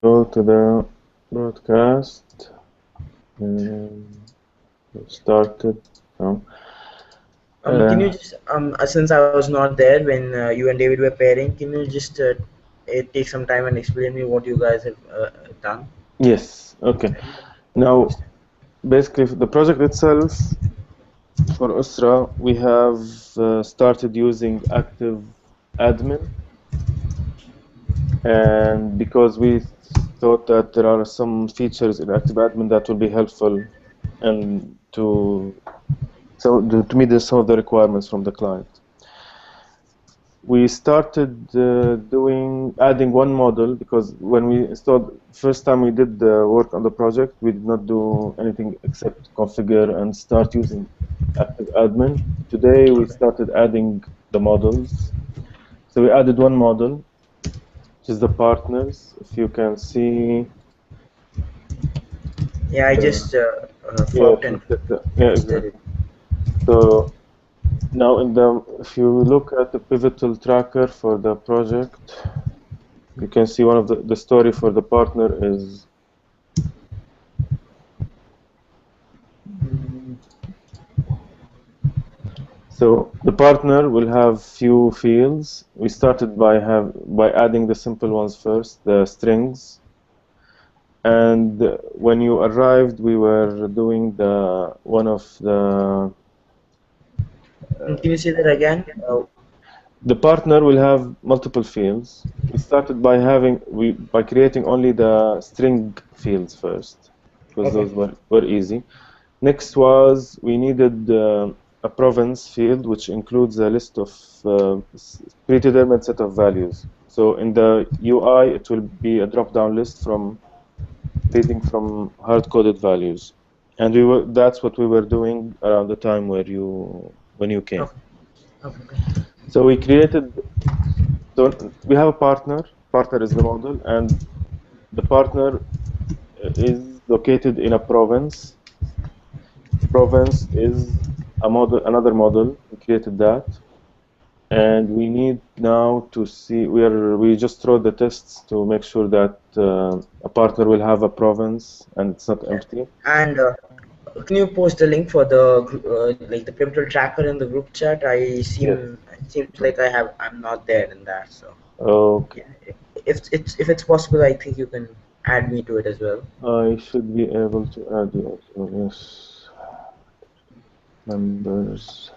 Go to the broadcast and start it now. Can you just since I was not there when you and David were pairing, can you just take some time and explain me what you guys have done? Yes, okay. Now, basically, the project itself for OSRA, we have started using active admin, and because we thought that there are some features in active admin that will be helpful and to meet some of the requirements from the client. We started adding one model because when we installed first time we did the work on the project, we did not do anything except configure and start using active admin. Today we Okay. started adding the models. So we added one model, which is the partners. If you can see Yeah, I the just yeah, forked and yeah, did it. exactly. So now if you look at the pivotal tracker for the project, you can see one of the story for the partner is so the partner will have few fields. We started by adding the simple ones first, the strings. And when you arrived, we were doing the one of Can you say that again? the partner will have multiple fields. We started by creating only the string fields first because Okay. those were easy. Next was we needed a province field, which includes a list of predetermined set of values. So in the UI, it will be a drop-down list reading from hard-coded values, and that's what we were doing around the time when you came. Okay. Okay. Okay. So we created. So we have a partner. Partner is the model, and the partner is located in a province. Province is another model. We created that, and we need now to see. We just wrote the tests to make sure that a partner will have a province and it's not Yeah. empty. And can you post the link for the like the pivotal tracker in the group chat? Yes. It seems like I'm not there in that. So Okay. yeah, if it's possible, I think you can add me to it as well. I should be able to add you also. Yes. Members.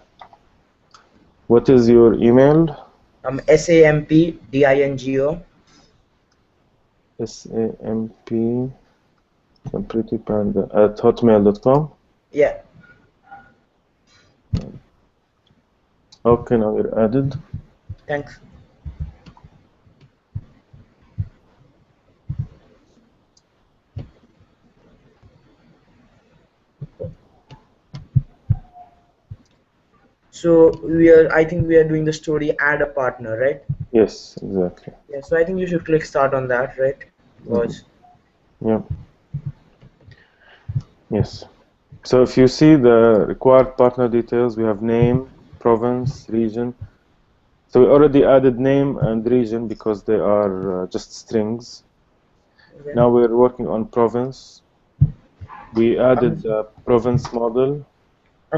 What is your email? SAMPDINGO. SAMP Pretty Panda at hotmail.com. Yeah. Okay, now you're added. Thanks. So I think we are doing the story add a partner, right? Yes, exactly. Yeah. So I think you should click start on that, right? Mhm. Because Yeah, yes. So if you see the required partner details, we have name, province, region. So we already added name and region because they are just strings. okay. Now we're working on province. We Um, added the province model.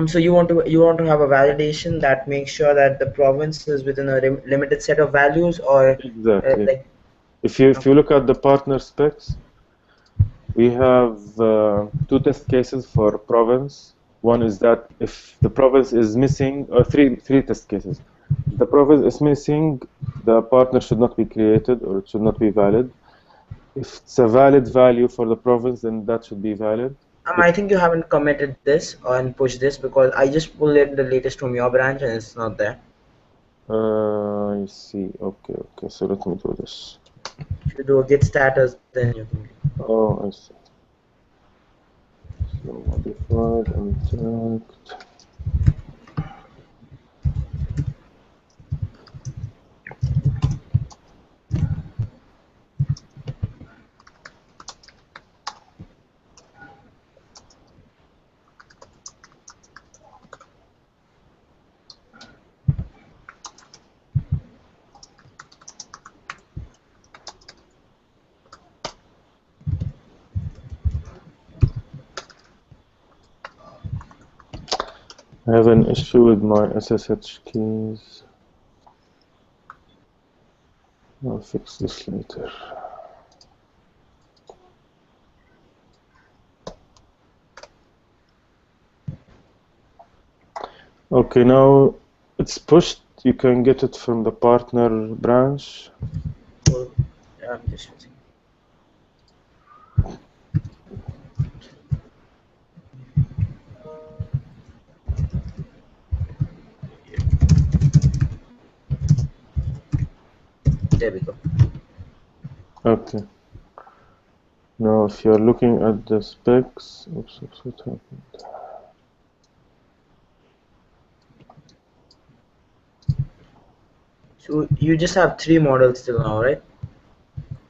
so you want to have a validation that makes sure that the province is within a limited set of values, or Exactly. like If you okay, look at the partner specs, we have two test cases for province. One is that if the province is missing, or three test cases. If the province is missing, the partner should not be created or it should not be valid. If it's a valid value for the province, then that should be valid. I If think you haven't committed this and pushed this because I just pulled in the latest from your branch and it's not there. I see. Okay, okay. So let me do this. If you do a git status, then you can. Oh, I see. So modified and checked. I have an issue with my SSH keys. I'll fix this later. Okay, now it's pushed. You can get it from the partner branch. Oh, I'm just using. There we go. Okay. Now, if you're looking at the specs, oops, what happened? So you just have 3 models till now, right?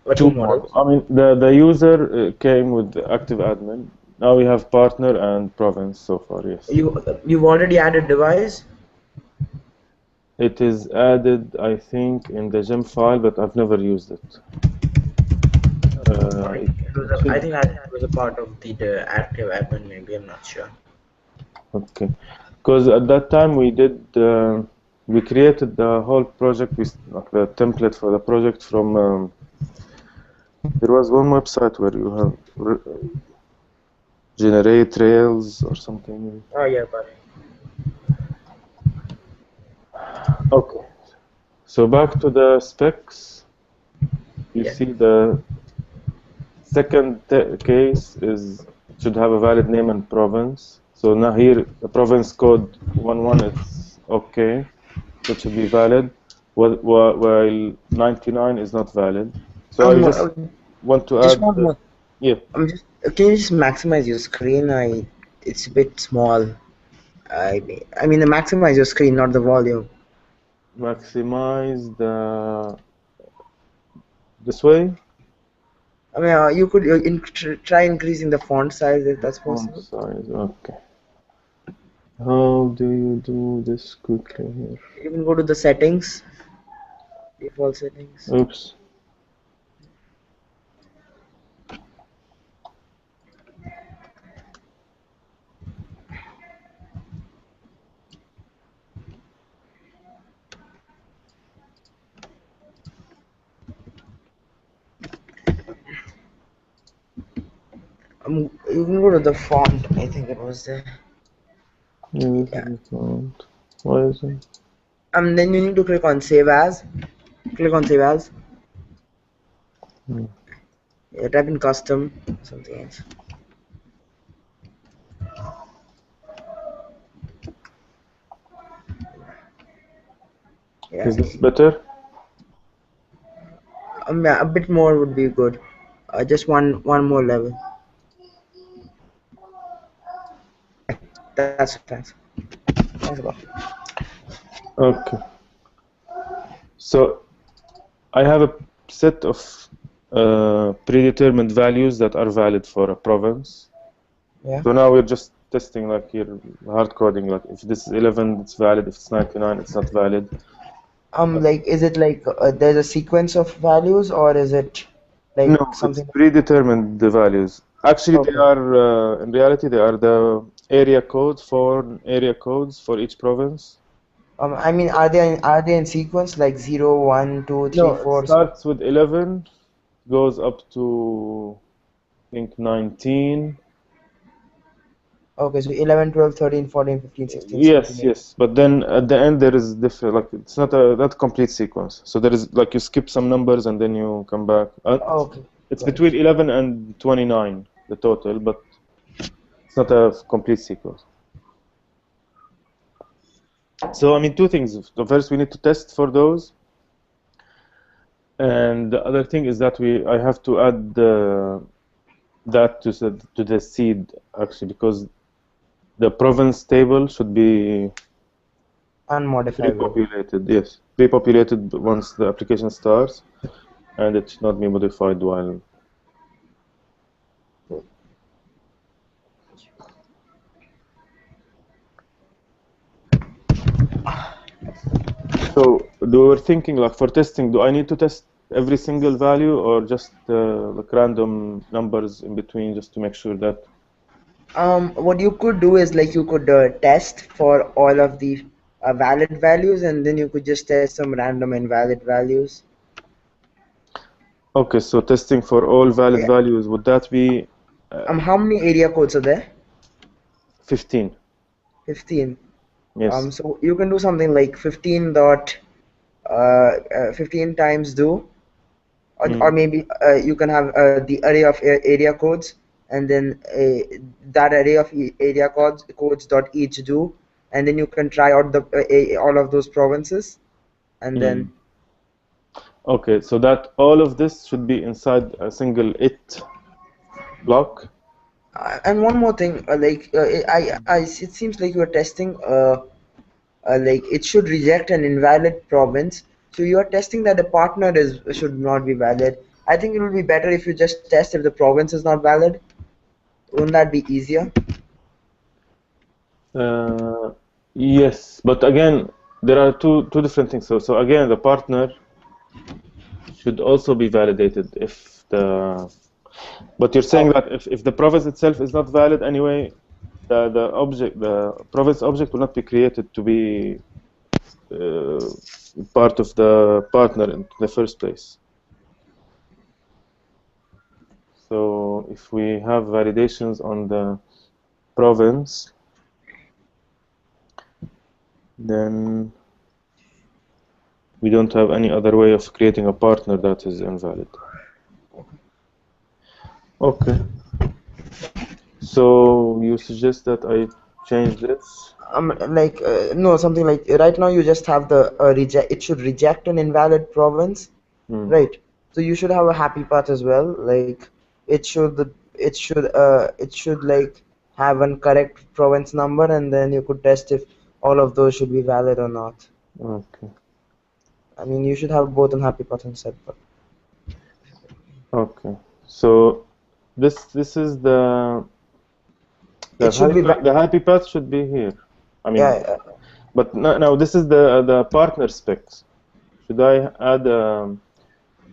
Or 2 models? I mean, the user came with the active admin. Now we have partner and province so far, yes. You've already added device? It is added, I think, in the gem file, but I've never used it. I think it was a part of the active admin, maybe, I'm not sure. Okay, because at that time we did, we created the whole project with like the template for the project from, there was one website where you have generate rails or something. Oh yeah, got it. Okay, so back to the specs. You Yeah. see the second case is should have a valid name and province. So now here the province code 11 is okay, so it should be valid, while 99 is not valid. So I just want to just add, one more. yeah. Can you just maximize your screen? It's a bit small. I mean, maximize your screen, not the volume. Maximize this way. I mean, you could try increasing the font size if that's possible. Font size, okay. How do you do this quickly here? You can go to the settings, default settings. Oops. You can go to the font. I think it was there. Yeah. Font. Why is it? Then you need to click on save as. Click on save as. Yeah, type in custom, something else. Yeah. Is this better? Yeah, a bit more would be good. Just one more level. That's about. Okay. So I have a set of predetermined values that are valid for a province. Yeah. So now we're just testing, like here, hard coding. Like if this is 11, it's valid. If it's 99, it's not valid. Like, is it like there's a sequence of values, or is it like No, something? it's predetermined the values. Actually, Okay. they are in reality they are the area codes for each province. I mean, are they in sequence like 0, 1, 2, 3, No, it 4? starts with 11, goes up to I think 19. Okay, so 11, 12, 13, 14, 15, 16, Yes, 17, 18. yes, but then at the end there is different. Like it's not a that complete sequence. So there is like you skip some numbers and then you come back. Okay. It's between 11 and 29 the total, but it's not a complete sequence. So I mean, two things. The first, we need to test for those, and the other thing is that I have to add that to the seed actually, because the province table should be Unmodified. pre-populated. Yes, pre-populated once the application starts, and it should not be modified while. So, we're thinking like for testing, do I need to test every single value or just like random numbers in between just to make sure that? What you could do is like you could test for all of the valid values, and then you could just test some random invalid values. Okay, so testing for all valid Yeah. values, would that be How many area codes are there? 15? 15. Yes. So you can do something like 15 times do, or maybe you can have the array of area codes, and then that array of area codes dot each do, and then you can try out the all of those provinces, and then Okay, so that all of this should be inside a single it block. and one more thing, it seems like you are testing like it should reject an invalid province. So you are testing that the partner is should not be valid. I think it will be better if you just test if the province is not valid. Wouldn't that be easier? Yes, but again, there are two different things. So again, the partner should also be validated if the. But you're saying Okay. that if the province itself is not valid anyway, the province object will not be created to be part of the partner in the first place. So if we have validations on the province, then we don't have any other way of creating a partner that is invalid. Okay. So you suggest that I change this? No, something like right now you just have the reject. It should reject an invalid province, right? So you should have a happy path as well. Like it should like have one correct province number, and then you could test if all of those should be valid or not. Okay. I mean, you should have both an happy path and set path. Okay. So this is It should be the happy path should be here. I mean, yeah. but now this is the partner specs. Should I add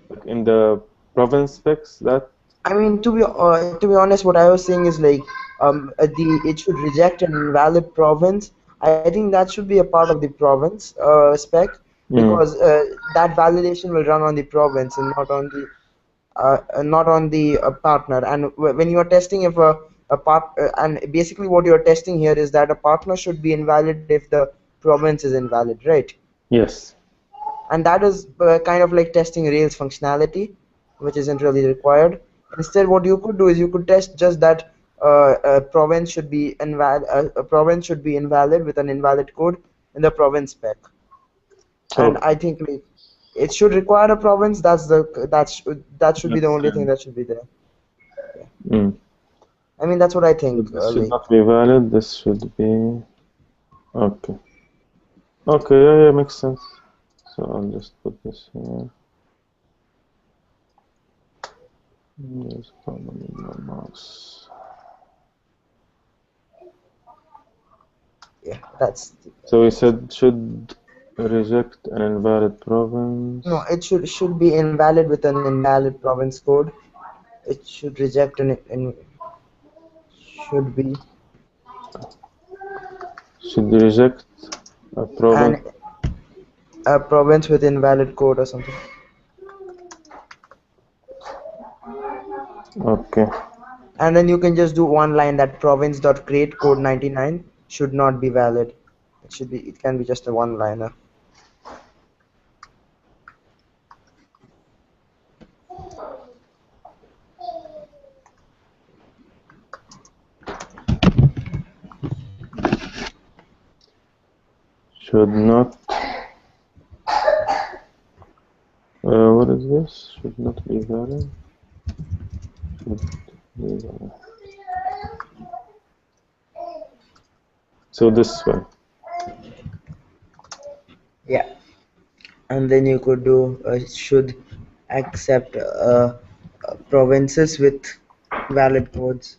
like in the province specs that? I mean, to be honest, what I was saying is like it should reject an invalid province. I think that should be a part of the province spec, because that validation will run on the province and not on the partner. And when you are testing if a part and basically what you are testing here is that a partner should be invalid if the province is invalid, right? Yes. And that is kind of like testing Rails functionality, which isn't really required. Instead, what you could do is you could test just that a province should be invalid with an invalid code in the province spec. And Okay. I think like it should require a province. That should be the That's only thing that should be there. mm. I mean, that's what I So think. this should not be valid. This should be okay. Okay, yeah, makes sense. So I'll just put this here. There's a problem with my mouse. Yeah, that's. So we said should reject an invalid province. No, it should be invalid with an invalid province code. It should reject should be Should reject a province. an a province with invalid code or something. Okay. And then you can just do one line that province.create code 99 should not be valid. It can be just a one liner. Should not. What is this? Should not be valid. Should be valid. So this one. Yeah. And then you could do should accept provinces with valid codes.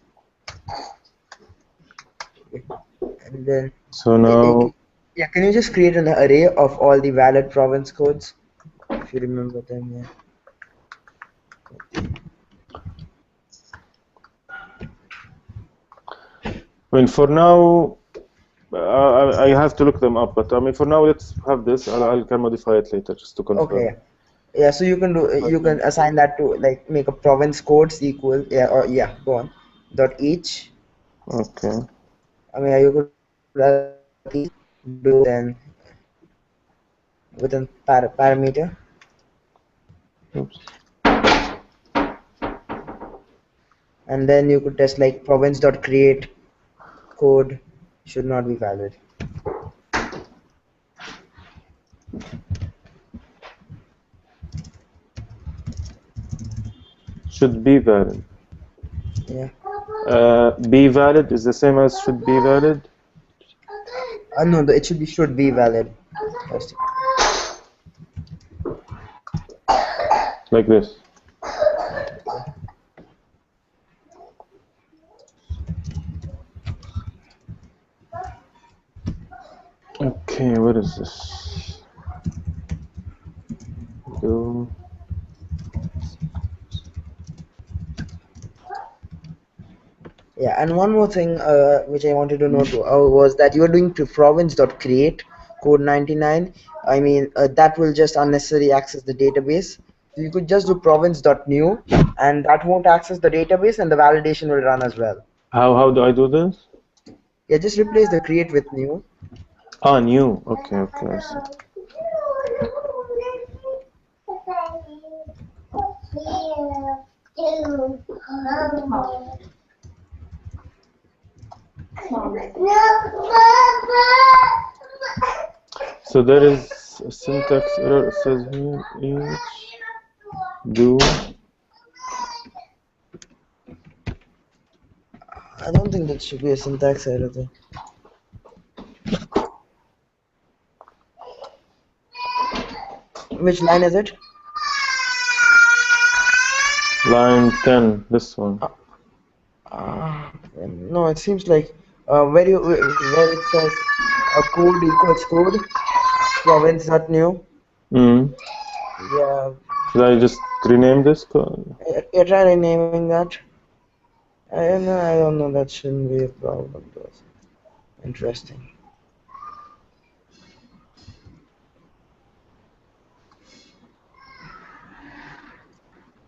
And then So now. yeah, can you just create an array of all the valid province codes if you remember them? Yeah. I mean, for now, I have to look them up, but I mean, for now, let's have this. I can modify it later just to confirm. Okay. Yeah, so you can do you can assign that to like make a province codes equal go on dot each. Okay. I mean you could assign dot each below then within parameter, Oops. and then you could test like province dot create code should not be valid. Should be valid. Yeah. Be valid is the same as should be valid. No, it should be valid. First. Like this. Okay, what is this? Do. Yeah, and one more thing which I wanted to know too, was that you were doing to province.create code 99. I mean, that will just unnecessarily access the database. So you could just do province.new, and that won't access the database, and the validation will run as well. How do I do this? Yeah, just replace the create with new. Ah, new. Okay, I see. So there is a syntax error. It says here each do. I don't think that should be a syntax error though. Which line is it? Line 10, this one. No, it seems like where it says code equals code province.new. Yeah. Should I just rename this code? Yeah, try renaming that. I don't know. That shouldn't be a problem. Though. Interesting.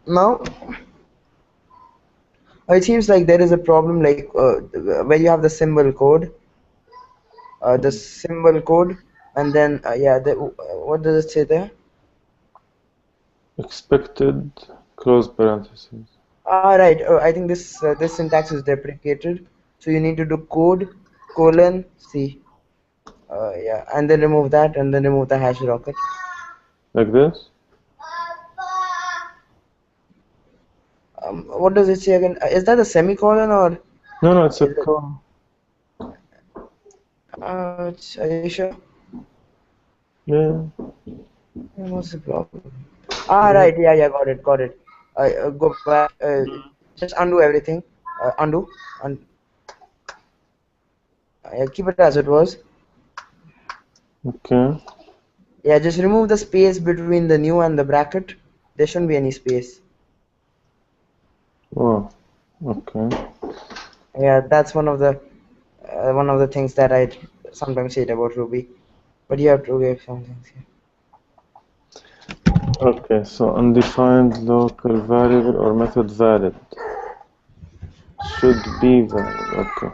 Now, it seems like there is a problem like where you have the symbol code, and then what does it say there? Expected close parentheses. Right. I think this syntax is deprecated, so you need to do code :C. Yeah, and then remove that, and then remove the hash rocket. Like this? What does it say again? Is that a semicolon or? No, it's a comma. Are you sure? Yeah. What's the problem? Right. Yeah. Got it. Go back. Just undo everything. Undo. Keep it as it was. Okay. Yeah, just remove the space between the new and the bracket. There shouldn't be any space. Oh, okay. Yeah, that's one of the things that I sometimes hate about Ruby. But you have to give some things here. Okay, so undefined local variable or method valid. Should be valid. Okay.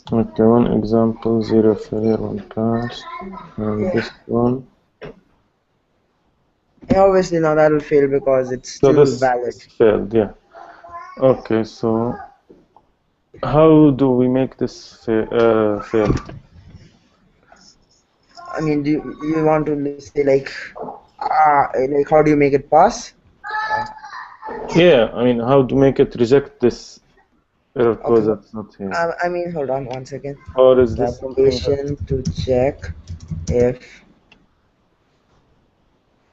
Okay, one example, 0 failure, 1 pass, and this one. Yeah, obviously now that will fail because it's still valid. Failed, yeah. Okay, so how do we make this fail? I mean, do you want to say like how do you make it pass? Yeah, I mean, how to make it reject this error code that's not here? I mean, hold on 1 second. Or is this validation to check if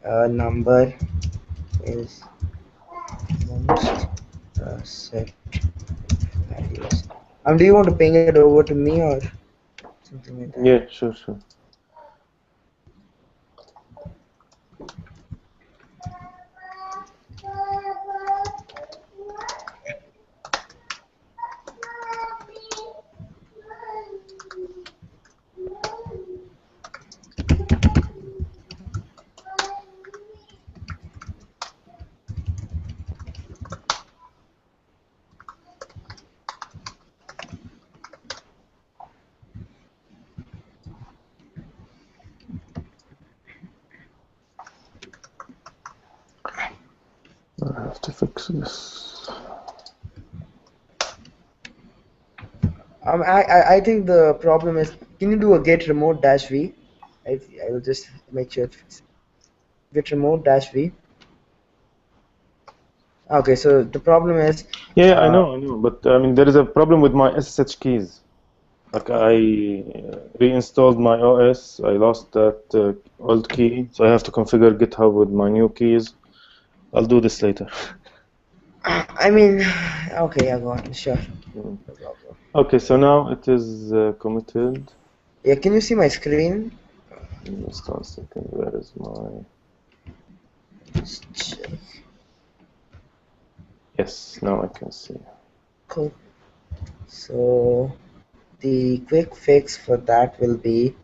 a number is most set values. Do you want to ping it over to me or something like that? Yeah, sure. I have to fix this. I think the problem is, can you do a get remote dash v? I will just make sure it fixes. Get remote dash v. Okay, so the problem is, Yeah, I know, but I mean there is a problem with my SSH keys. Like I reinstalled my OS, I lost that old key, so I have to configure GitHub with my new keys. I'll do this later. I mean, okay, yeah, go on, sure. Mm. No problem. Okay, so now it is committed. Yeah, can you see my screen? Just 1 second, where is my... Just check. Yes, now I can see. Cool. So the quick fix for that will be,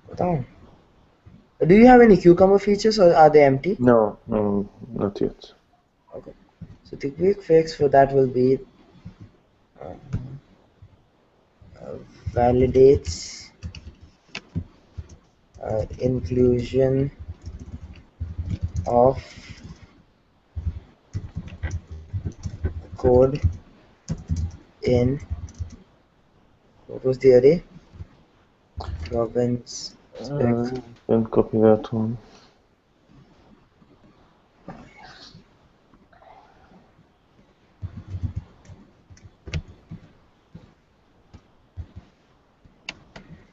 hold on. Do you have any cucumber features or are they empty? No, not yet. Okay. So the quick fix for that will be uh, validates inclusion of code in, what was the array? Province spec. Then copy that one.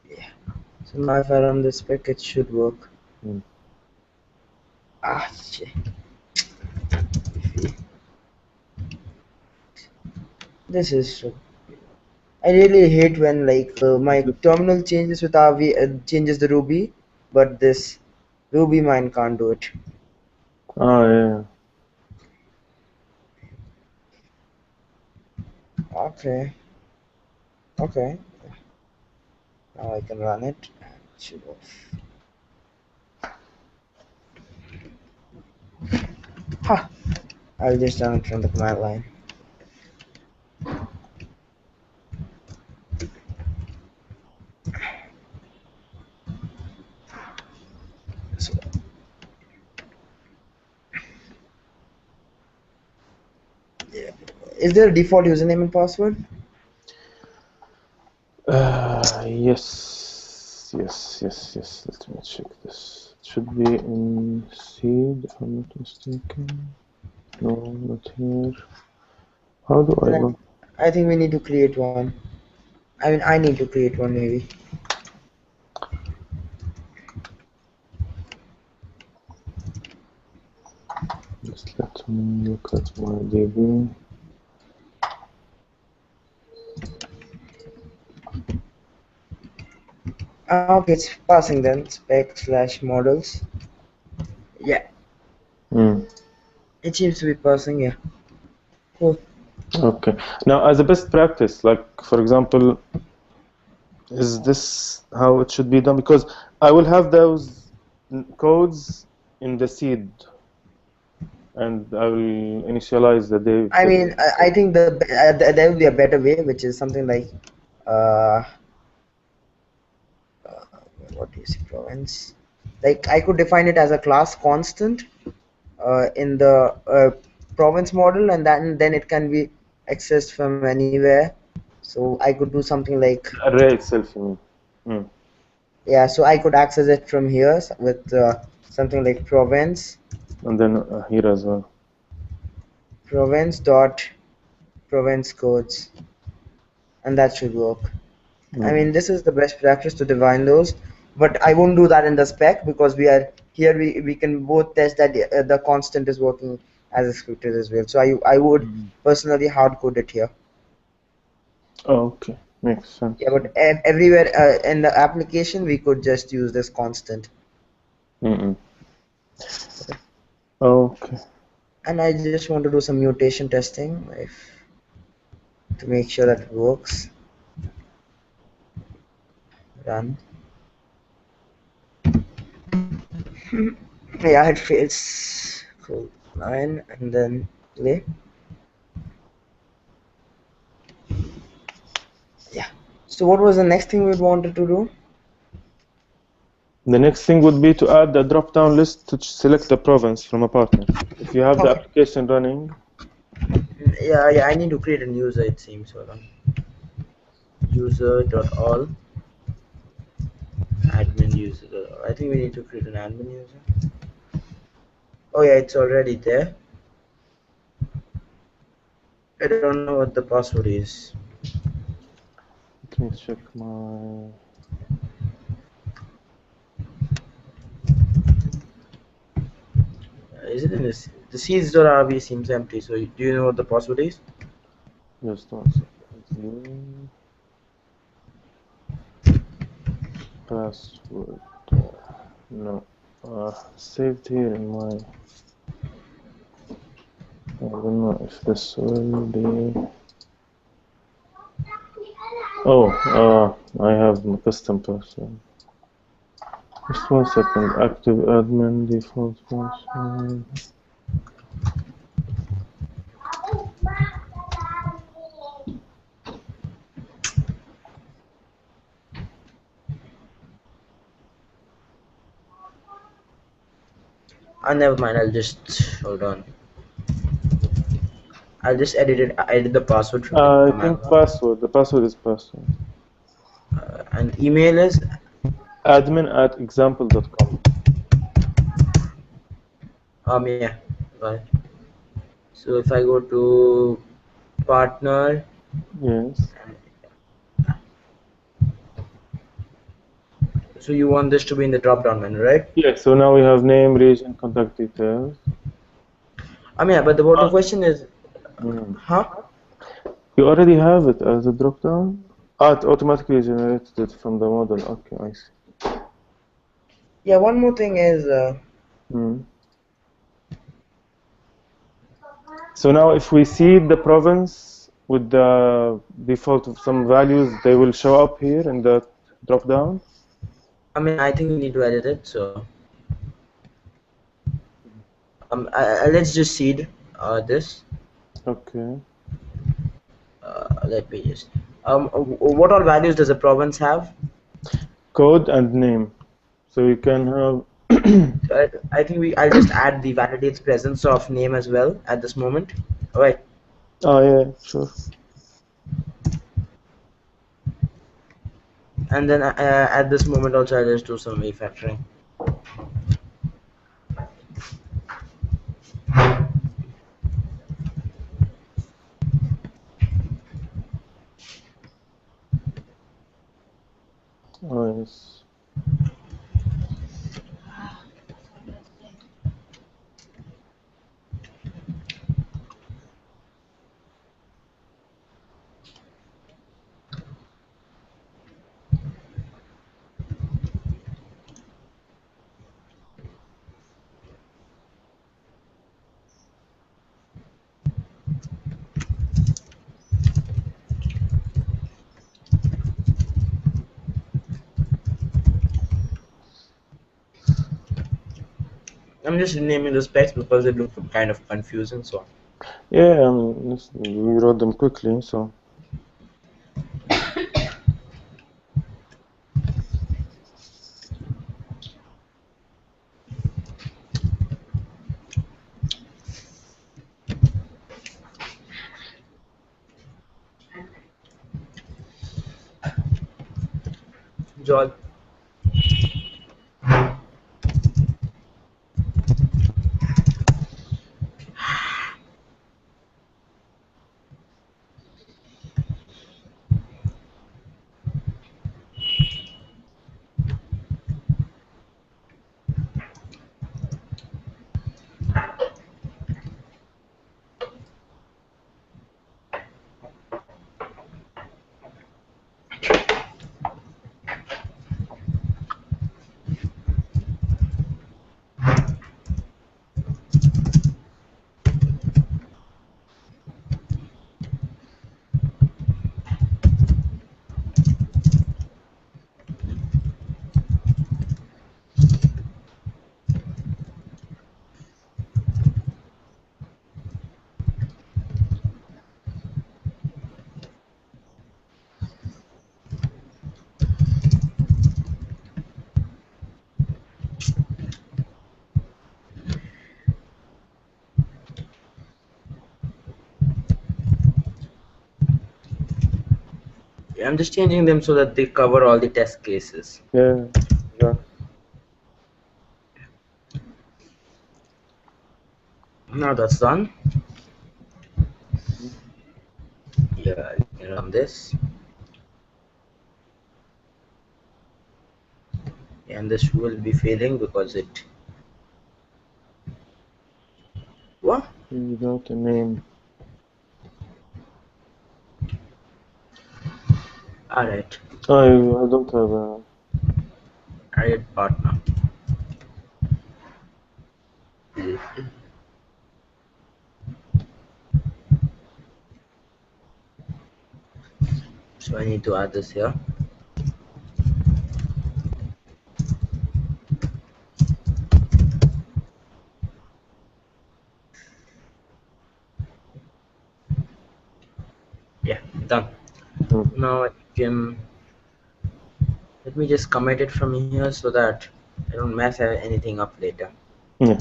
Yeah. So now if I run the spec, it should work. Mm. Ah, shit. This is so. I really hate when like my terminal changes with RV changes the Ruby, but this Ruby mine can't do it. Yeah. Okay. Okay. Now I can run it. It should off. Ha! I'll just run it from the command line. So, yeah. Is there a default username and password? Yes. Let me check this. It should be in seed, if I'm not mistaken. No, not here. How do I log? I think we need to create one. I mean, I need to create one maybe. Just let me look at my DB. Okay, it's passing then. Spec/models. Yeah, it seems to be passing. Yeah. Cool. Okay. Now, as a best practice, like for example, is this how it should be done? Because I will have those codes in the seed, and I will initialize the day. I mean, I think there will be a better way, which is something like, uh, what do you say, province? Like I could define it as a class constant in the province model, and then it can be accessed from anywhere. So I could do something like, The array itself, you mean? yeah. So I could access it from here with something like province And then here as well. dot province codes, and that should work. I mean, this is the best practice to define those, but I won't do that in the spec because we are here. We can both test that the constant is working as expected as well. So I would personally hard code it here. Oh, okay. Makes sense. Yeah, but everywhere in the application we could just use this constant. Mm-mm. Okay. And I just want to do some mutation testing if to make sure that it works. Run. Yeah, it fails. Cool. Line and then play. Yeah. So what was the next thing we wanted to do? The next thing would be to add a drop-down list to select the province from a partner. If you have the Okay. application running, Yeah. I need to create a user. It seems. Hold on. User.all admin user. I think we need to create an admin user. Oh yeah, it's already there. I don't know what the password is. let me check my. Is it in this? The Cs.rb seems empty. So do you know what the password is? Just one second. Here. Password. No. Saved here in my. I don't know if this will be. Oh, I have my custom password. Just one second. Active admin default password. Never mind. I'll just hold on. I'll just edit it. I edit the password from the I command think bar. password. The password is password. And email is Admin@example.com. yeah. Right. So if I go to partner, Yes. so you want this to be in the drop down menu, right? Yeah, so now we have name, region, contact details. Yeah, but the Uh, question is, mm. huh? You already have it as a drop-down? It automatically generated it from the model. Okay, I see. Yeah, one more thing is, Mm. So now if we see the province with the default of some values, they will show up here in the drop-down? I think we need to edit it. So, let's just seed this. Okay. Let me just. What all values does a province have? Code and name. So you can have I think I'll just add the validates presence of name as well at this moment. All right. oh yeah, sure. And then at this moment also I'll just do some refactoring. Oh yes. I'm just renaming the specs because they look kind of confusing. So Yeah, we wrote them quickly, so Joel. I'm just changing them so that they cover all the test cases. Yeah, exactly. Now that's done. Yeah, you can run this, and this will be failing because it. What? Without a name. All right. I don't have a. Add partner. So I need to add this here. Yeah, done. Hmm. Now I can. Let me just commit it from here so that I don't mess anything up later. Yeah.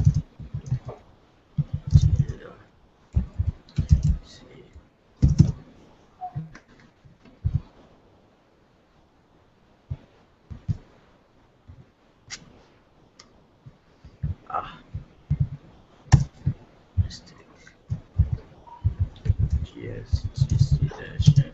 Ah, mistake. Yes, GC-N.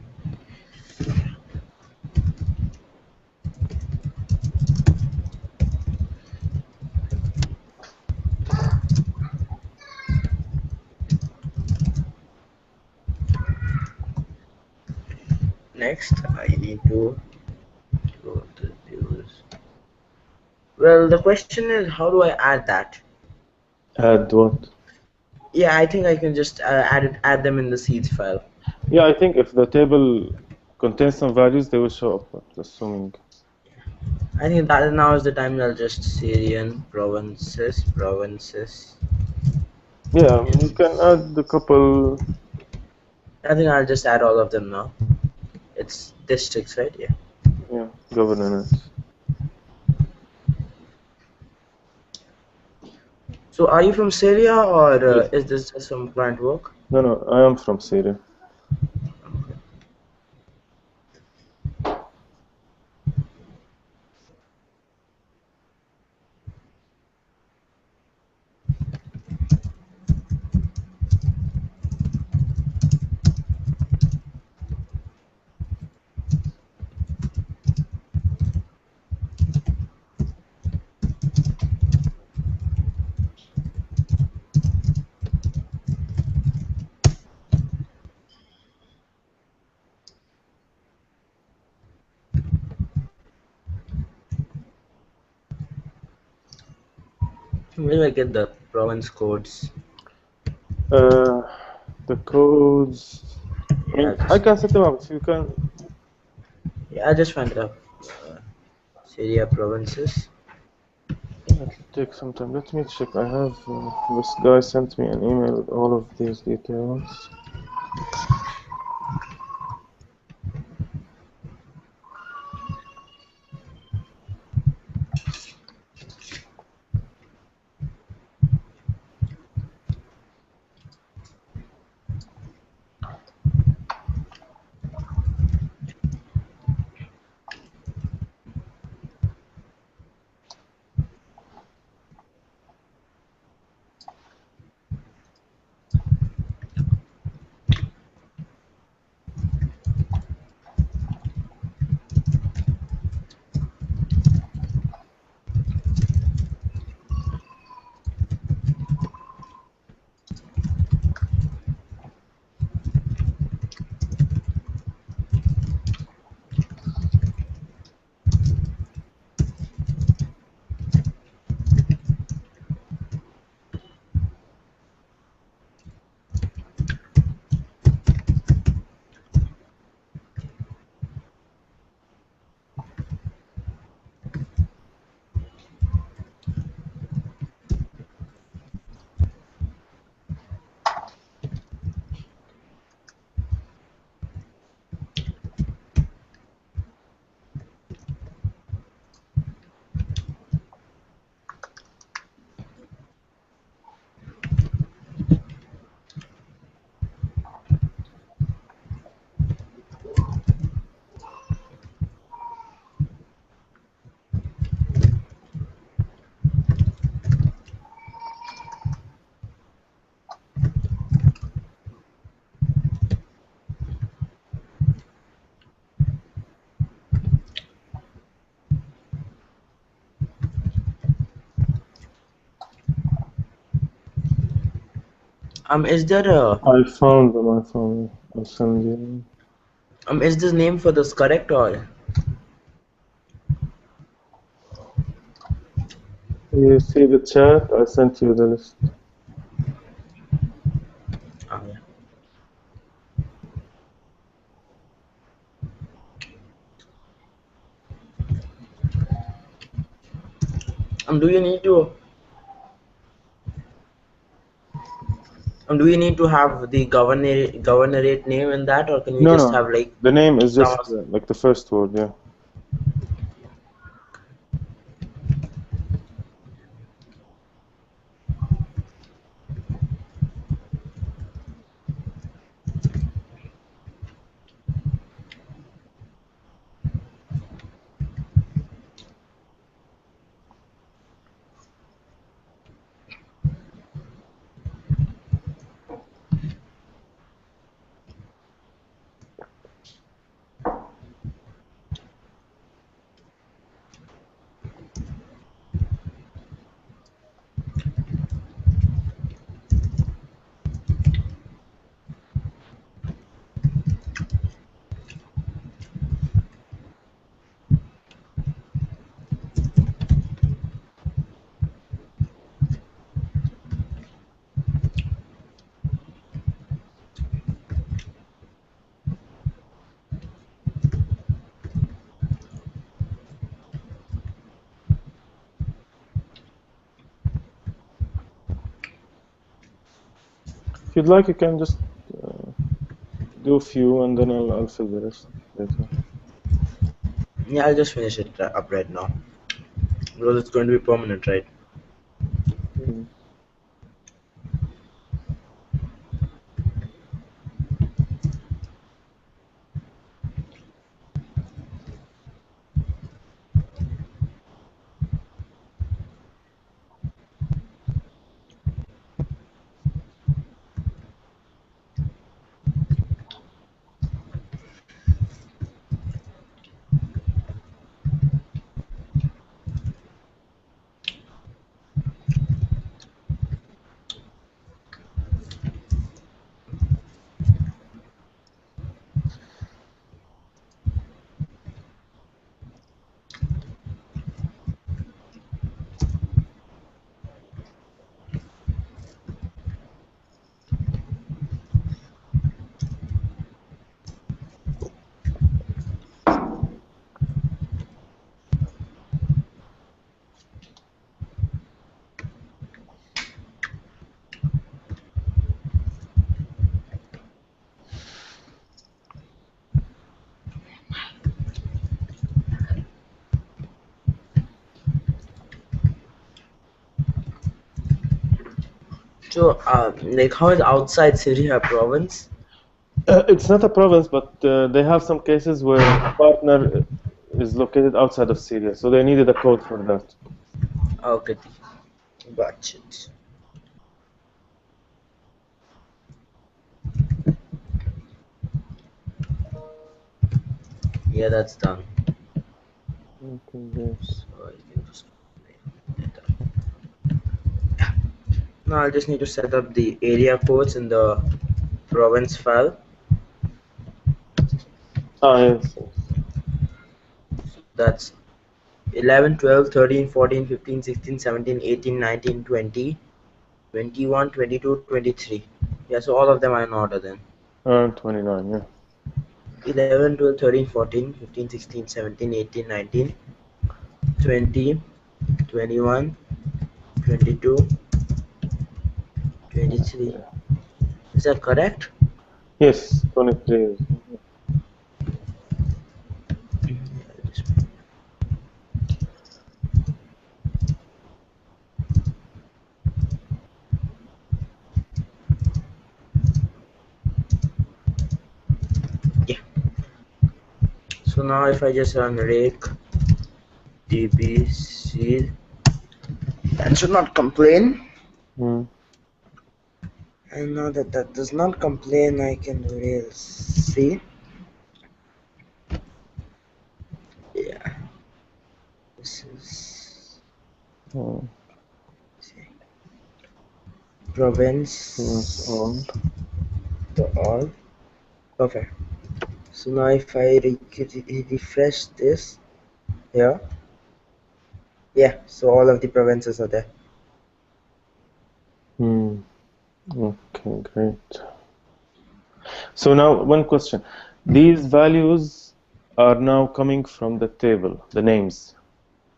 Next, I need to go to views. Well, the question is, how do I add that? Add what? Yeah, I think I can just add them in the seeds file. Yeah, I think if the table contains some values, they will show up. But assuming. I think that now is the time I'll just Syrian provinces. Yeah, you And can add a couple. I think I'll just add all of them now. It's districts, right? Yeah. Yeah, governance. So, are you from Syria or Yes. is this just some client work? No, no, I am from Syria. Okay. Where do I get the province codes? Uh, the codes. I Yeah, mean, I just can set them up. So you can. yeah, I just found it up. Uh, Syria provinces. Yeah, it'll take some time. Let me check. I have this guy sent me an email with all of these details. Is there I found them. I found them. I'll send you. is this name for this correct or? You see the chat? I sent you the list. Yeah. Do you need to? Do you need to have the governorate name in that, or can we No, just no. have like The name is some? just like the first word. Yeah. If you'd like, you can just do a few, and then I'll fill the rest later. Yeah, I'll just finish it up right now because it's going to be permanent, right? Mm. So, like, how is outside Syria a province? It's not a province, but they have some cases where a partner is located outside of Syria, so they needed a code for that. Okay, got it. Yeah, that's done. Okay, great. So you can just play it up. Now I just need to set up the area codes in the province file. Ah, yes, yes. That's 11, 12, 13, 14, 15, 16, 17, 18, 19, 20, 21, 22, 23. Yeah, so all of them are in order then. 29, yeah. 11, 12, 13, 14, 15, 16, 17, 18, 19, 20, 21, 22, 23. Yeah. Is that correct? Yes, 23 is. Yeah. So now if I just run rake dbc, that should not complain. Mm. And now that that does not complain, I can do Rails C. Yeah, this is Mm. province all. to all. Perfect. So now if I refresh this here, yeah, so all of the provinces are there. Okay, great. So now one question. These values are now coming from the table, the names.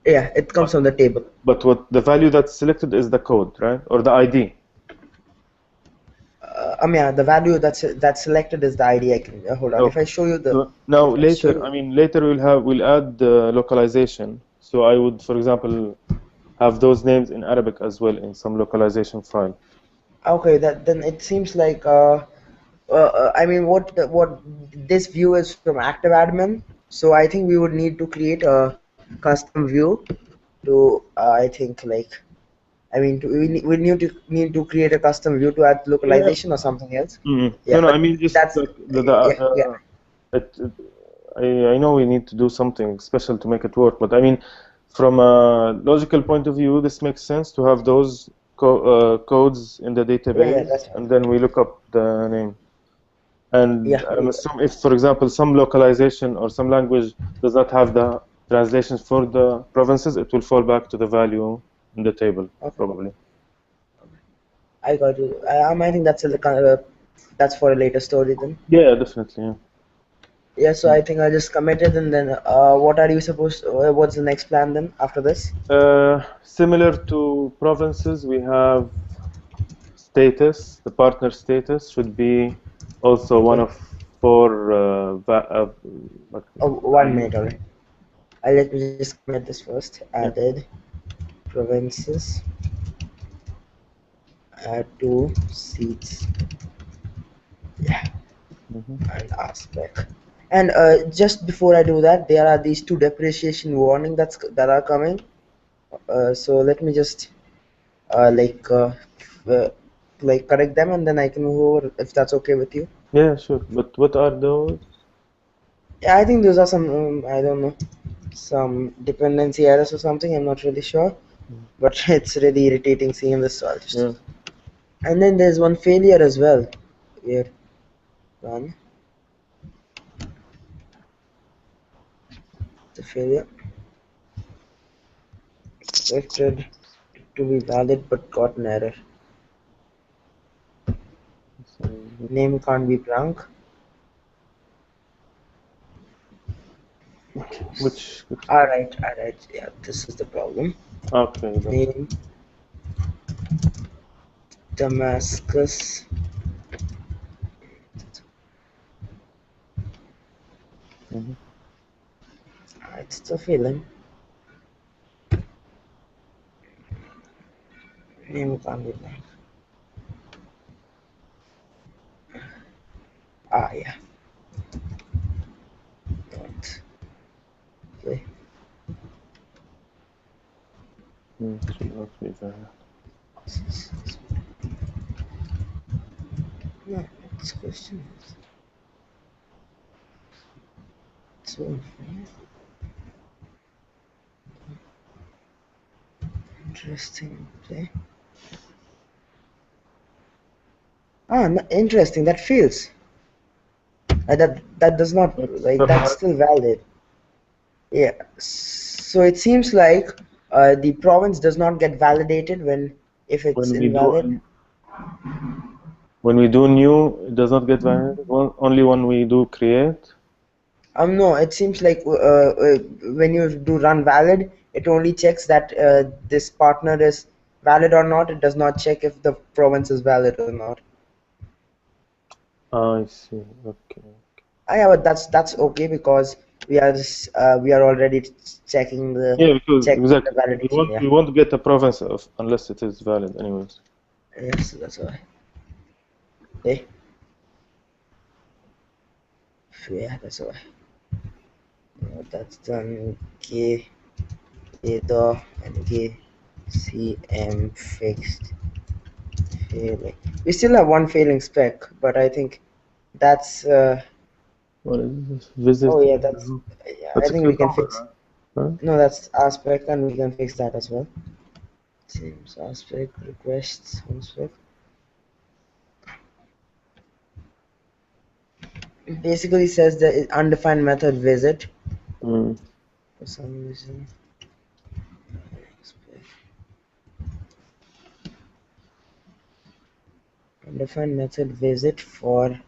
Yeah, it comes from the table. But what the value that's selected is the code, right? Or the ID. Yeah, the value that's selected is the ID. I can hold on. If Okay. I show you the, So now if I show later, you, I mean later we'll add the localization. So I would, for example, have those names in Arabic as well in some localization file. okay, that then it seems like I mean what this view is from active admin. So I think we would need to create a custom view to I think like I mean we need to create a custom view to add Yeah. localization or something else. No, Yeah, no, I but mean just that's yeah, yeah. it, I know we need to do something special to make it work, but I mean, from a logical point of view, this makes sense to have those codes in the Yeah, database, that's right. and then we look up the name. And Yeah, I'm assuming if, for example, some localization or some language does not have the translations for the provinces, it will fall back to the value in the table, okay. probably. I got you. I think that's for a later story then. Yeah, definitely. Yeah, so Yeah. I think I just committed, and then what are you supposed? What's the next plan then after this? Similar to provinces, we have status. The partner status should be also one Okay. of four like Oh, 1 minute, values. alright. Let me just commit this first. Yeah. Added provinces, add two seats, yeah, Hmm. and aspect. And just before I do that, there are these two depreciation warning that are coming. So let me just uh, like uh, uh, like correct them, and then I can move over if that's okay with you. Yeah, sure. But what are those? Yeah, I think those are some I don't know, some dependency errors or something. I'm not really sure, Mm. but it's really irritating seeing this. So I'll just. Yeah. And then there's one failure as well. Here, one the failure expected to be valid but got an error. So, Name can't be blank. which? All right. Yeah, this is the problem. Okay. Name Damascus. Mhm. It's the failing. Name can't be blank. Yeah. Not. Okay. Should not be there. No, it's question. So interesting. Okay. Interesting. That fails. That does not It's like not that's valid still valid. Yeah. So it seems like the province does not get validated when if it's when we invalid. new. It does not get valid. Only when we do create. No, it seems like when you do run valid, it only checks that this partner is valid or not. It does not check if the province is valid or not. I see. Okay. Yeah, but that's okay because we are already Yeah, because checking the exactly validation. Yeah. we won't get a province of unless it is valid, anyways. Yes, that's why. Okay. Yeah, that's why. That's done. K the and K CM fixed failing. We still have one failing spec, but I think that's What is this? Visit. oh yeah, yeah, I That's a think we can cucumber, fix. right? Right? No, that's aspect, and we can fix that as well. Seems aspect requests one spec. It basically says that undefined method visit Mm. for some reason. Undefined method visit for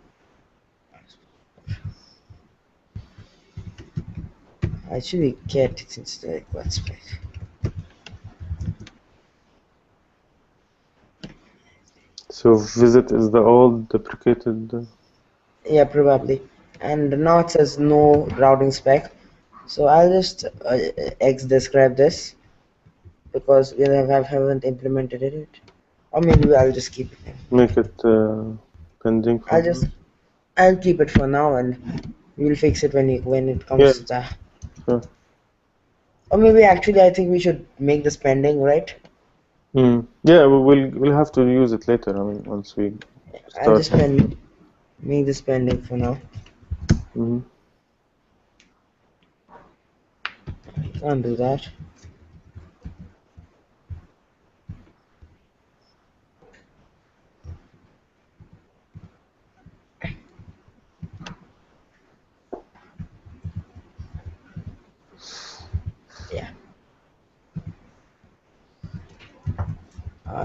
actually get it into the request spec. So visit is the old deprecated. Yeah, probably. And now it says no routing spec. So I'll just X describe this because we haven't implemented it. Or maybe I'll just keep it. Make it pending for now. I'll keep it for now and we'll fix it when it Yeah, comes to that. sure. Or maybe actually I think we should make this pending, right? Yeah, we'll have to use it later. I mean, once we I'll start. just make this pending for now. Mm-hmm. Can't do that. Yeah.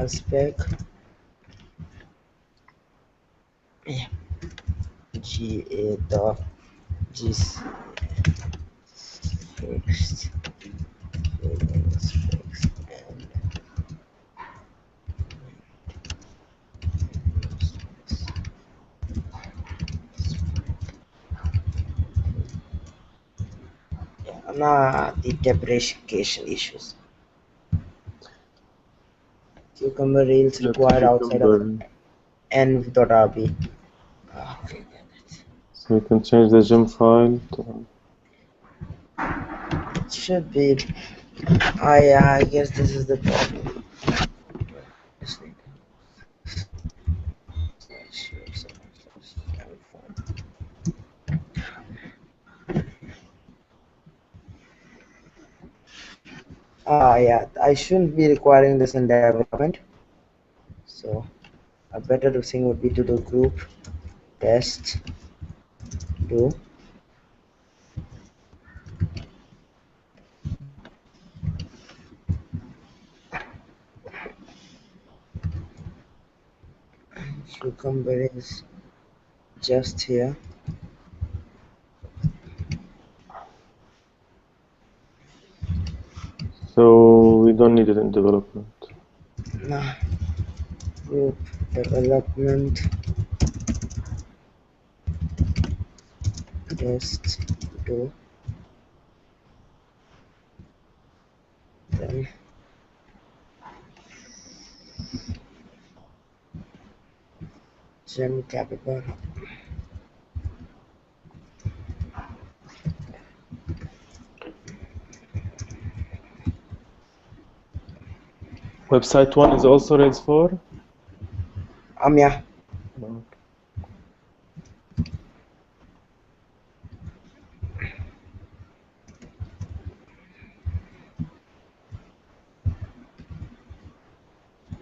Spec. Yeah. GA dot GC fixed specs and now the deprecation issues. Cucumber rails Let required outside of cucumber. env.rb. Okay, So you can change the gem file. it should be. I guess this is the problem. Yeah, I shouldn't be requiring this in development. So a better thing would be to do group test do cucumber is just here. So we don't need it in development. Nah, group development test do then gem capital. Website 1 is also Rails 4. Yeah. Okay.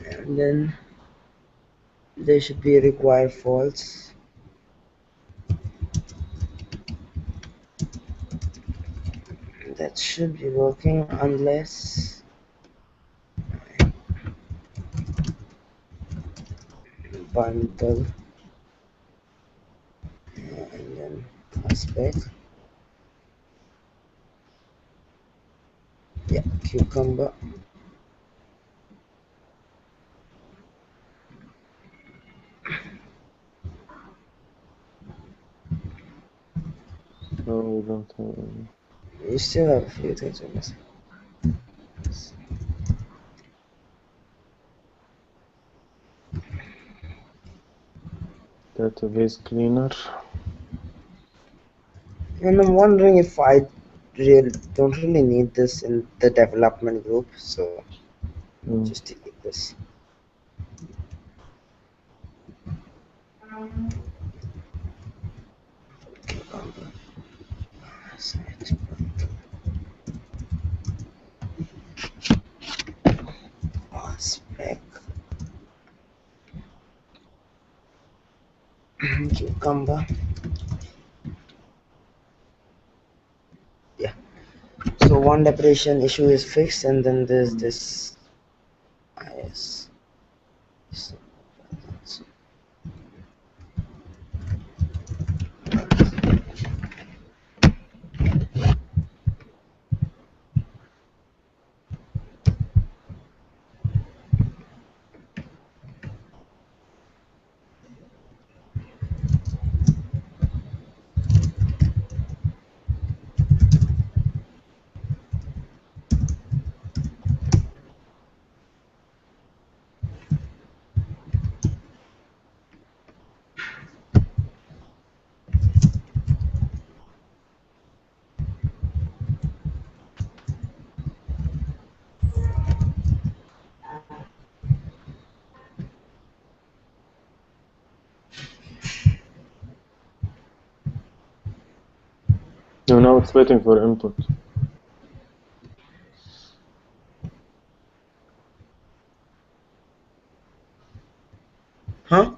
And then there should be required false. That should be working unless bundle and then aspect. Yeah, cucumber. So we don't have any. You still have a few things we're missing. Database cleaner. And I'm wondering if I don't really need this in the development group, so just delete this. Spec cucumber So one depression issue is fixed, and then there's this. Yes. No, now it's waiting for input. Huh?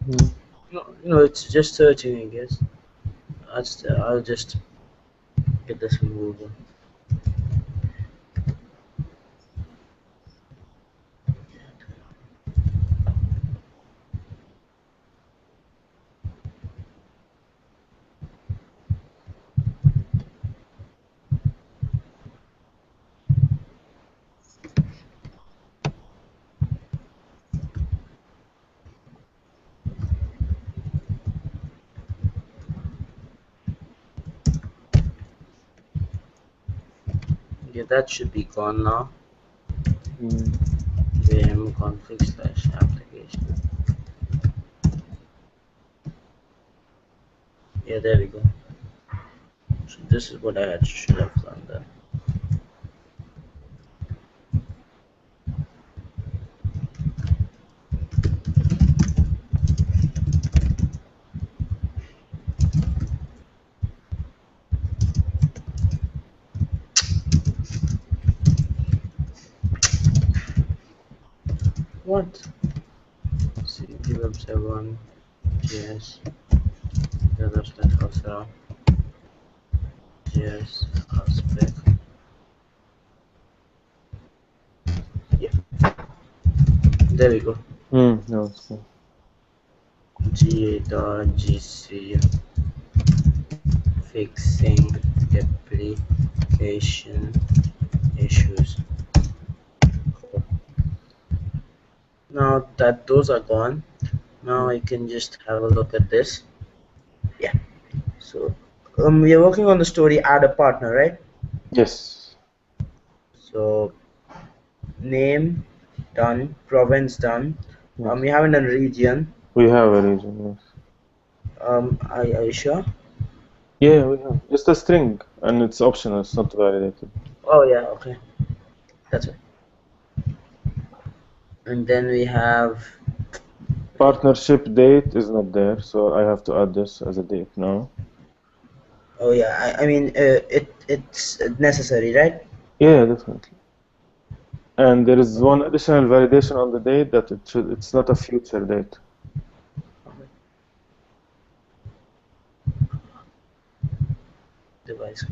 Mm. No, it's just searching, I guess. I'll just get this removed. Yeah, that should be gone now. Mm. vim config/application. Yeah, there we go. So this is what I should have done then. What? CD web 7 JS the other stuff also JS spec. Yeah, there we go. No, it's good. ga.gc fixing deprecation issues. Cool. Now that those are gone, now I can just have a look at this. Yeah. So we are working on the story add a partner, right? Yes. So name done, province done. Yes. We haven't done region. We have a region, yes. Are you sure? Yeah, we have. Just a string, and it's optional, it's not validated. Oh yeah, okay, that's it. And then we have. Partnership date is not there, so I have to add this as a date now. Oh yeah, I mean it's necessary, right? Yeah, definitely. And there is one additional validation on the date that it's not a future date. Okay. Device.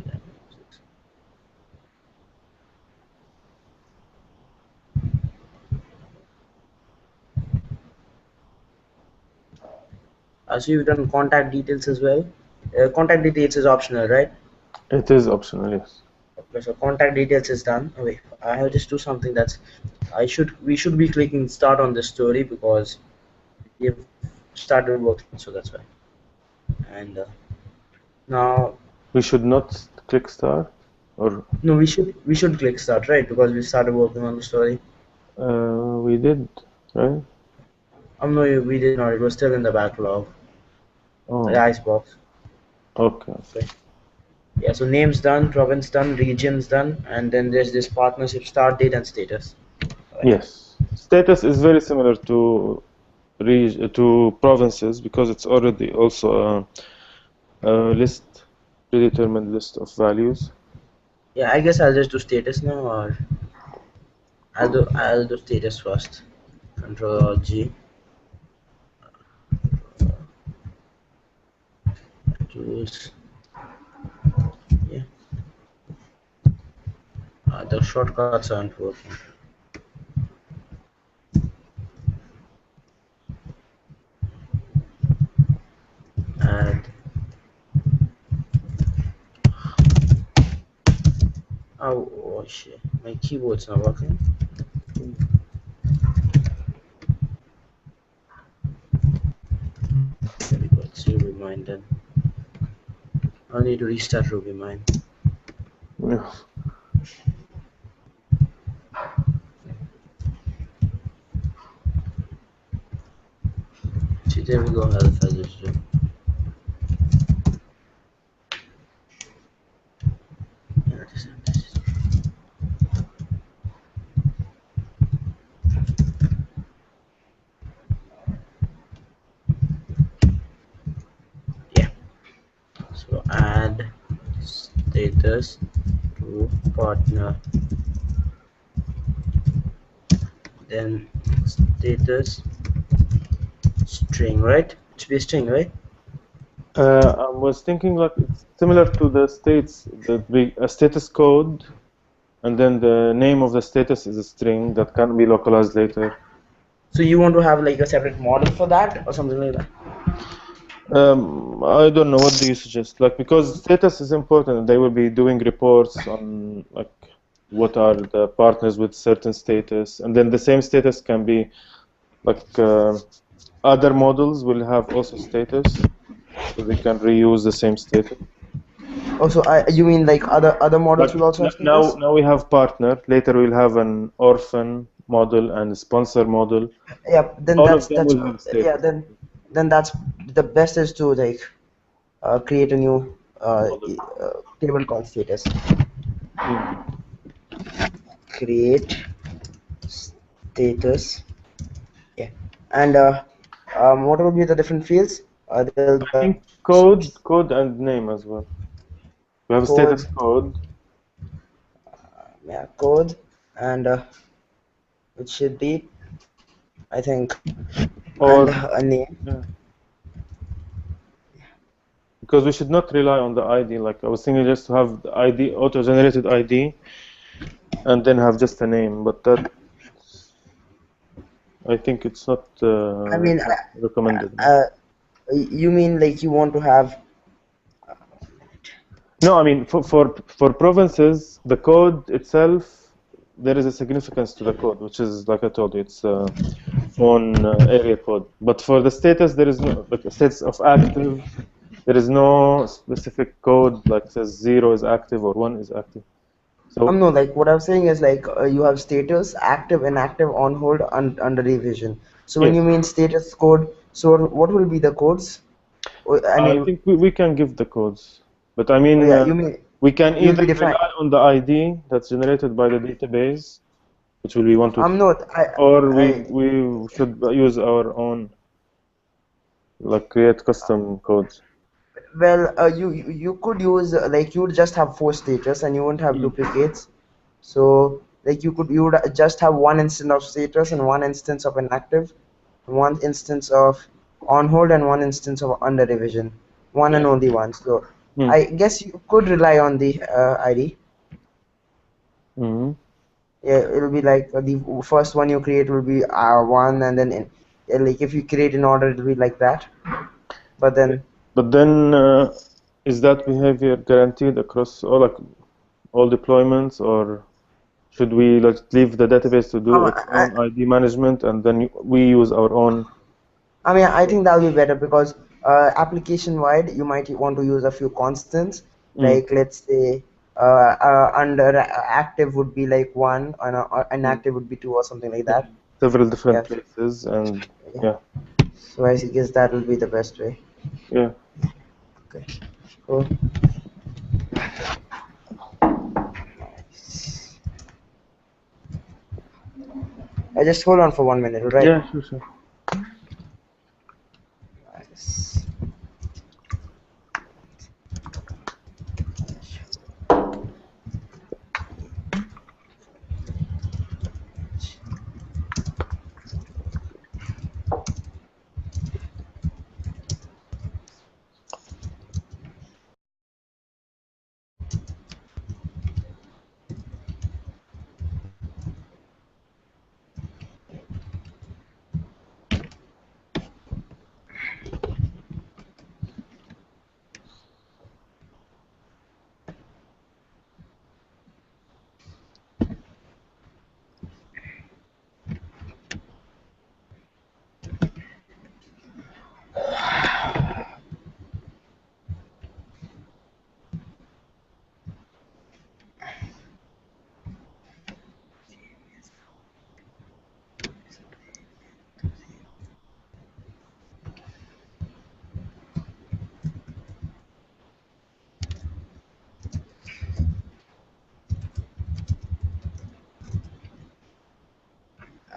So you've done contact details as well. Contact details is optional, right? It is optional, yes. Okay, so contact details is done. Oh, wait, I have just do something that's. We should be clicking start on this story because we've started working, so that's why. And now, We should not click start, or no, we should click start, right? Because we started working on the story. we did, right? No, we did not. It was still in the backlog, the Oh, icebox. okay. Okay. Yeah, so name's done, province done, region's done, and then there's this partnership start date and status. Right. Yes. Status is very similar to provinces because it's already also a list, predetermined list of values. Yeah, I guess I'll just do status now, or I'll do status first. Control G. Tools. Yeah. The shortcuts aren't working. Add. Oh shit! My keyboard's not working. There we go. It's RubyMine then. I'll need to restart RubyMine. Yeah. See, there we go. Alpha digital. Yeah, this is. Yeah. So add status to partner. Then status string, right? It should be a string, right? I was thinking like it's similar to the states that we a status code, and then the name of the status is a string that can be localized later. So you want to have like a separate model for that or something like that? I don't know. What do you suggest? Like, because status is important, they will be doing reports on like what are the partners with certain status, and then the same status can be like other models will have also status, so they can reuse the same status. Also, you mean like other models Like will also have now, status? now we have partner. Later we'll have an orphan model and a sponsor model. Yeah, then All of that's them that's will have yeah. status Then that's the best is to like create a new model. table called status. Mm. Create status. Yeah, and what will be the different fields? There'll be I think code and name as well. We have a status code, code. yeah, code, and it should be, I think, and Or a name. yeah, because we should not rely on the ID. Like I was thinking, just to have the ID, auto-generated ID, and then have just a name. But that I think it's not I mean, recommended. you mean like you want to have No, I mean for provinces, the code itself, there is a significance to the code, which is like I told you, it's phone area code. But for the status, there is no like a status of active. There is no specific code like says 0 is active or 1 is active. So no, like what I'm saying is like you have status, active, inactive, on hold, under revision. So when you yes, mean status code, so what will be the codes? I I mean, think we can give the codes, but I oh mean yeah, you mean we can you'll either be defined. rely on the ID that's generated by the database, which will be 123, Not. or I we should use our own, like create custom codes. well, you could use like you would just have four status and you won't have Mm. duplicates. So like you would just have one instance of status and one instance of inactive, one instance of on hold and one instance of under revision, one and Yeah. only one. So Mm. I guess you could rely on the ID. Mm. Yeah, it'll be like the first one you create will be one, and then like if you create in order, it'll be like that. But then But then, is that behavior guaranteed across all deployments, or should we like leave the database to do its I, own ID management and then we use our own? I mean, I think that'll be better because application wide, you might want to use a few constants. Mm. Like let's say under active would be like one, and Mm. inactive would be two or something like Yeah. that. Several different Yeah. places, and Yeah. yeah, So I guess that will be the best way. yeah. Okay. Cool. I just hold on for 1 minute, right? Yeah, sure, sure. Nice.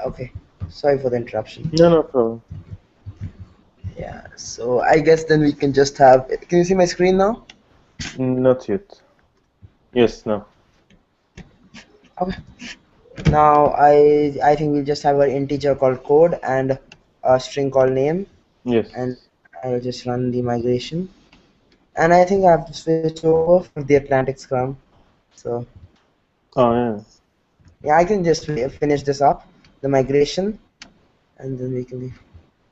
Okay, sorry for the interruption. No, no problem. Yeah, so I guess then we can just have. Can you see my screen now? Not yet. Yes, no. Okay. Now I think we'll just have an integer called code and a string called name, and Yes. I'll just run the migration. And I think I've switched over for the Atlantic Scrum. So Oh, yeah. yeah, I can just finish this up, the migration, and then we can.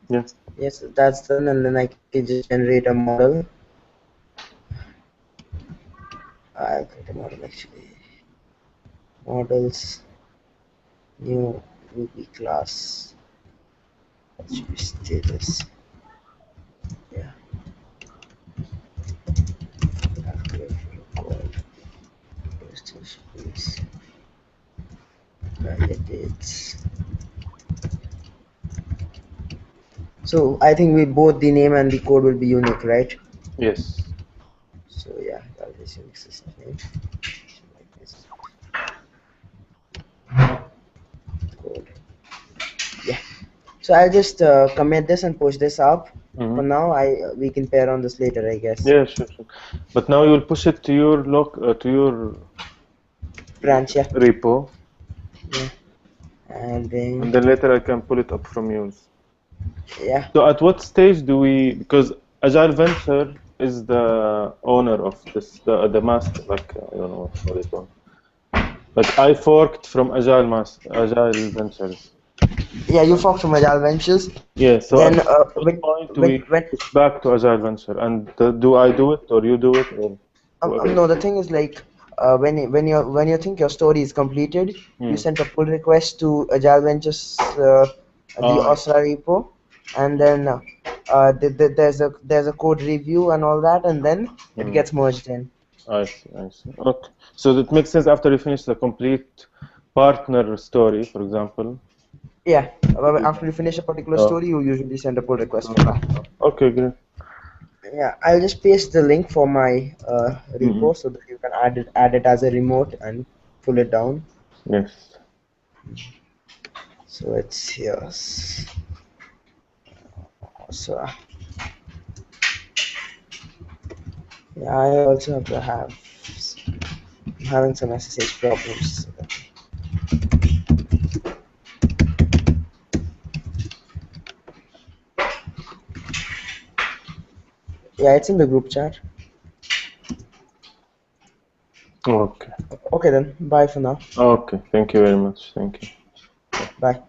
Yeah. Yes, that's done, and then I can just generate a model. I'll create a model actually. Models, new Ruby class. What should we status? Yeah, I'll create a code. Please validates. So I think we both the name and the code will be unique, right? Yes. So yeah, that is unique system name. Like this code. Yeah. So I'll just commit this and push this up. For Mm-hmm. now, I we can pair on this later, I guess. Yeah, sure, sure. But now you will push it to your to your Branch, yeah, repo, yeah, and then and then later I can pull it up from yours. yeah, So at what stage do we, because Agile Venture is the owner of this, the master, like I don't know what it called. Like I forked from Agile Ventures. yeah. You fork from Agile Ventures. Yeah. So Then at what point do when we push back to Agile Venture? And do I do it or you do it or whoever? no, the thing is like when you think your story is completed, you Hmm. send a pull request to Agile Ventures, the I OSRA repo, and then there's a code review and all that, and then it hmm. gets merged in. I see. I see. Okay. So that makes sense after you finish the complete partner story, for example. Yeah, You after you finish a particular oh, story, you usually send a pull request for oh, that. okay, great. Yeah, I'll just paste the link for my Mm-hmm. repo so that you can add it as a remote and pull it down. Yes. So it's here. So yeah, I also have to have. I'm having some SSH problems. Yeah, it's in the group chat. Okay. Okay then, bye for now. Okay. Thank you very much. Thank you. Bye.